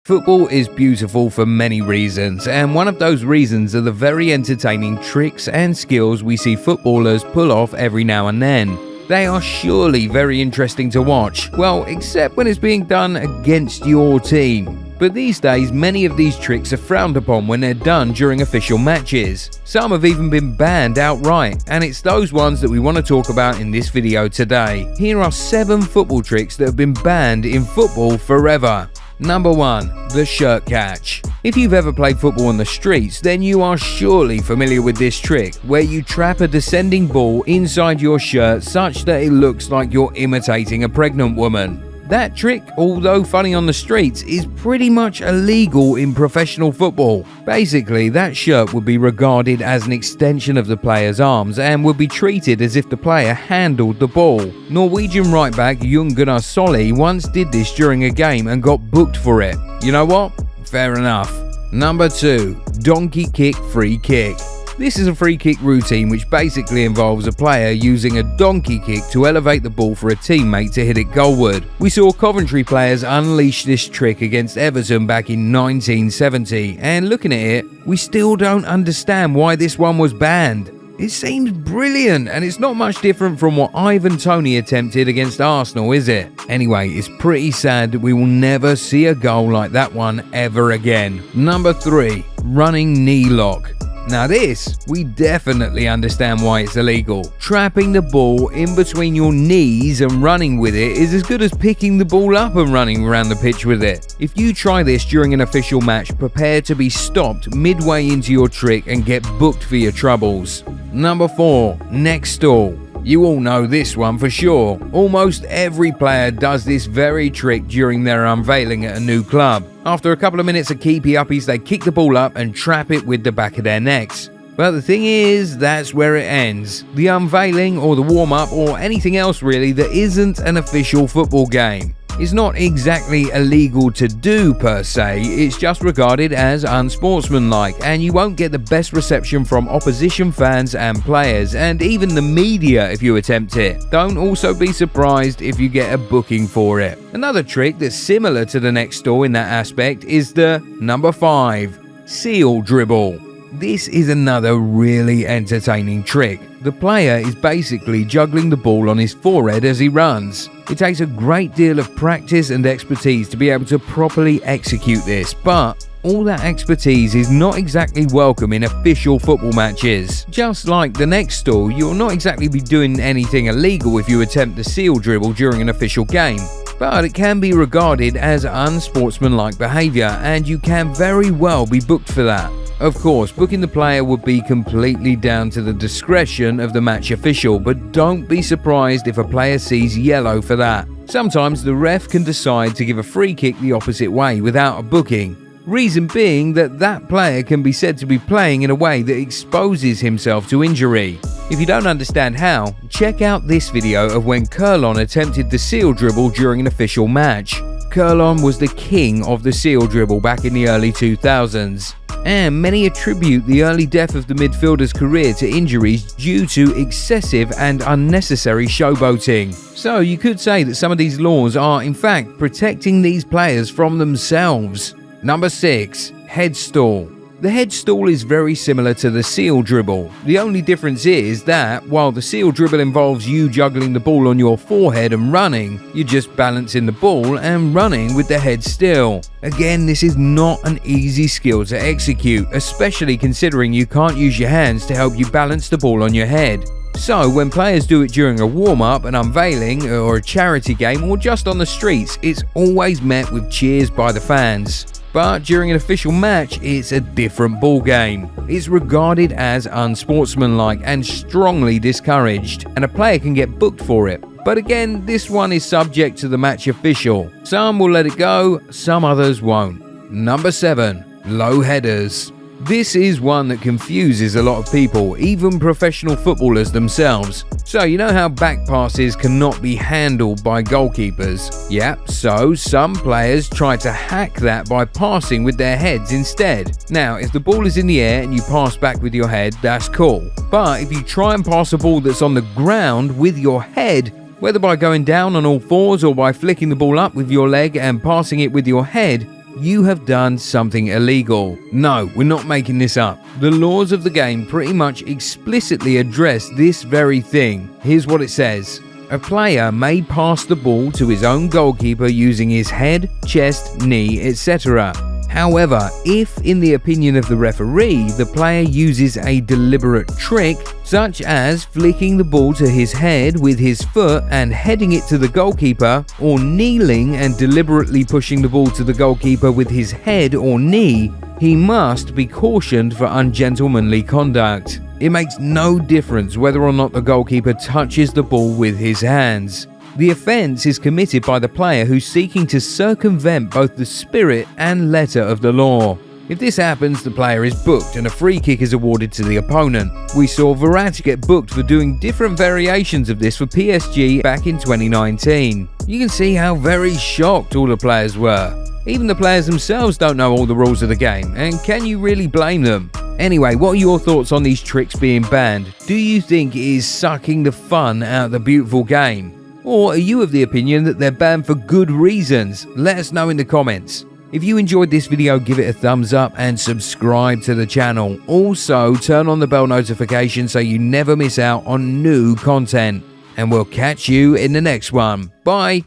Football is beautiful for many reasons, and one of those reasons are the very entertaining tricks and skills we see footballers pull off every now and then. They are surely very interesting to watch, well, except when it's being done against your team. But these days, many of these tricks are frowned upon when they're done during official matches. Some have even been banned outright, and it's those ones that we want to talk about in this video today. Here are 7 football tricks that have been banned in football forever. Number 1. The shirt catch. If you've ever played football on the streets, then you are surely familiar with this trick, where you trap a descending ball inside your shirt such that it looks like you're imitating a pregnant woman. That trick, although funny on the streets, is pretty much illegal in professional football. Basically, that shirt would be regarded as an extension of the player's arms and would be treated as if the player handled the ball. Norwegian right back Jon Gunnar Solli once did this during a game and got booked for it. You know what? Fair enough. Number 2. Donkey kick free kick. This is a free kick routine which basically involves a player using a donkey kick to elevate the ball for a teammate to hit it goalward. We saw Coventry players unleash this trick against Everton back in 1970, and looking at it, we still don't understand why this one was banned. It seems brilliant, and it's not much different from what Ivan Toney attempted against Arsenal, is it? Anyway, it's pretty sad that we will never see a goal like that one ever again. Number 3. Running knee lock. Now this, we definitely understand why it's illegal. Trapping the ball in between your knees and running with it is as good as picking the ball up and running around the pitch with it. If you try this during an official match, prepare to be stopped midway into your trick and get booked for your troubles. Number 4. Neck stall. You all know this one for sure. Almost every player does this very trick during their unveiling at a new club. After a couple of minutes of keepy-uppies, they kick the ball up and trap it with the back of their necks. But the thing is, that's where it ends. The unveiling or the warm-up or anything else really that isn't an official football game. It's not exactly illegal to do per se, it's just regarded as unsportsmanlike, and you won't get the best reception from opposition fans and players, and even the media if you attempt it. Don't also be surprised if you get a booking for it. Another trick that's similar to the neck stall in that aspect is the number 5. Seal dribble. This is another really entertaining trick. The player is basically juggling the ball on his forehead as he runs. It takes a great deal of practice and expertise to be able to properly execute this, but all that expertise is not exactly welcome in official football matches. Just like the neck stall, you'll not exactly be doing anything illegal if you attempt the seal dribble during an official game. But it can be regarded as unsportsmanlike behaviour, and you can very well be booked for that. Of course, booking the player would be completely down to the discretion of the match official, but don't be surprised if a player sees yellow for that. Sometimes the ref can decide to give a free kick the opposite way without a booking. Reason being that player can be said to be playing in a way that exposes himself to injury. If you don't understand how, check out this video of when Kurlon attempted the seal dribble during an official match. Kurlon was the king of the seal dribble back in the early 2000s. And many attribute the early death of the midfielder's career to injuries due to excessive and unnecessary showboating. So you could say that some of these laws are in fact protecting these players from themselves. Number 6. Head stall. The head stall is very similar to the seal dribble. The only difference is that while the seal dribble involves you juggling the ball on your forehead and running, you're just balancing the ball and running with the head still. Again, this is not an easy skill to execute, especially considering you can't use your hands to help you balance the ball on your head. So when players do it during a warm-up, an unveiling, or a charity game, or just on the streets, it's always met with cheers by the fans. But during an official match, it's a different ballgame. It's regarded as unsportsmanlike and strongly discouraged, and a player can get booked for it. But again, this one is subject to the match official. Some will let it go, some others won't. Number 7. Low headers. This is one that confuses a lot of people, even professional footballers themselves. So you know how back passes cannot be handled by goalkeepers? Yep, so some players try to hack that by passing with their heads instead. Now, if the ball is in the air and you pass back with your head, that's cool. But if you try and pass a ball that's on the ground with your head, whether by going down on all fours or by flicking the ball up with your leg and passing it with your head, you have done something illegal. No, we're not making this up. The laws of the game pretty much explicitly address this very thing. Here's what it says. A player may pass the ball to his own goalkeeper using his head, chest, knee, etc. However, if, in the opinion of the referee, the player uses a deliberate trick, such as flicking the ball to his head with his foot and heading it to the goalkeeper, or kneeling and deliberately pushing the ball to the goalkeeper with his head or knee, he must be cautioned for ungentlemanly conduct. It makes no difference whether or not the goalkeeper touches the ball with his hands. The offence is committed by the player who's seeking to circumvent both the spirit and letter of the law. If this happens, the player is booked and a free kick is awarded to the opponent. We saw Verratti get booked for doing different variations of this for PSG back in 2019. You can see how very shocked all the players were. Even the players themselves don't know all the rules of the game, and can you really blame them? Anyway, what are your thoughts on these tricks being banned? Do you think it is sucking the fun out of the beautiful game? Or are you of the opinion that they're banned for good reasons? Let us know in the comments. If you enjoyed this video, give it a thumbs up and subscribe to the channel. Also, turn on the bell notification so you never miss out on new content. And we'll catch you in the next one. Bye!